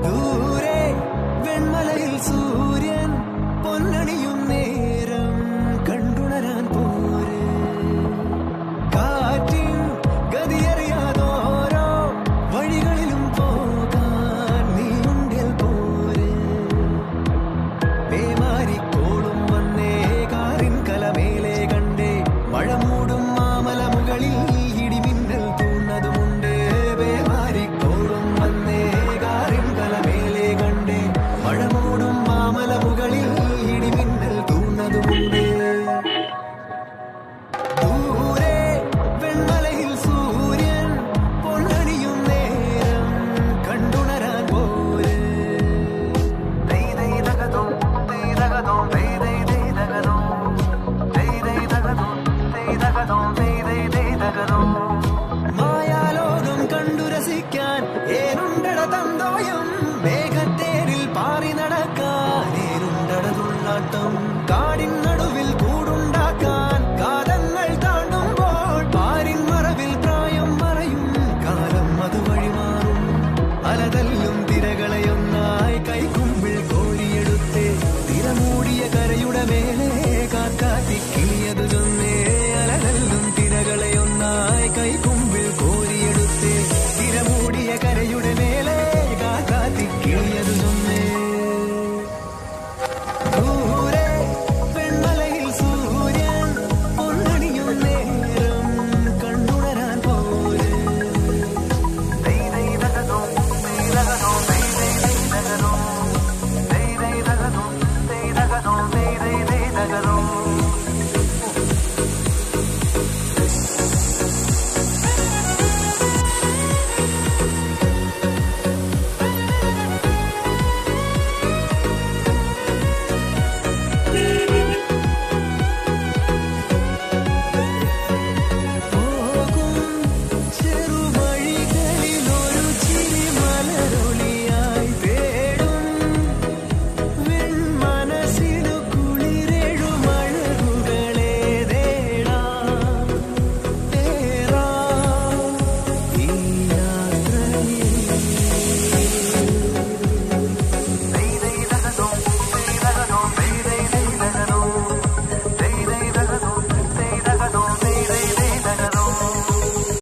ദൂരെ വെൺമലയിൽ സൂര്യൻ പൊന്നണിയും നേരം കണ്ടുണരാൻ പോരെ കാറ്റിൻ ഗതിയറിയാതോരോ വഴികളിലും പോകാൻ നീയുണ്ടിൽ പോരെ പേമാരിക്കോളും വന്നേ കാറിൻ കലമേലെ കണ്ടേ മഴ മൂടും മാമല മുകളിൽ ഇടിമിന്നൽ തൂന്നതുമുണ്ട് പേമാരിക്കോളും വന്നേ കാറിൻ കലമേലെ കണ്ടേ മഴ മൂടും മാമല മുകളിൽ ഇടിമിന്നൽ തൂന്നതുമുണ്ട് ദൂരെ വെൺമലയിൽ സൂര്യൻ പൊന്നണിയും നേരം കണ്ടുണരാൻ പോരെ മായാലോകം കണ്ടു രസിക്കാൻ ഏനുണ്ടട തന്തോയം മേഘത്തേരിൽ പാറി നടക്കാൻ ഏനുണ്ടട തുള്ളാട്ടം കാടിൻ നടുവിൽ കൂടുണ്ടാക്കാൻ കാലങ്ങൾ താണ്ടുമ്പോൾ പാരിൻ മറവിൽ പ്രായം മറയും കാലം അത് വഴിമാറും അലതല്ലും തിരകളെയൊന്നായി കൈക്കുമ്പിൾ കോരിയെടുത്തേ തിരമൂടിയ കരയുടെ മേലെ കാക്കാത്തി കിളിയതു ചൊന്നേ അലതല്ലും തിരകളെയൊന്നായി കൈക്കും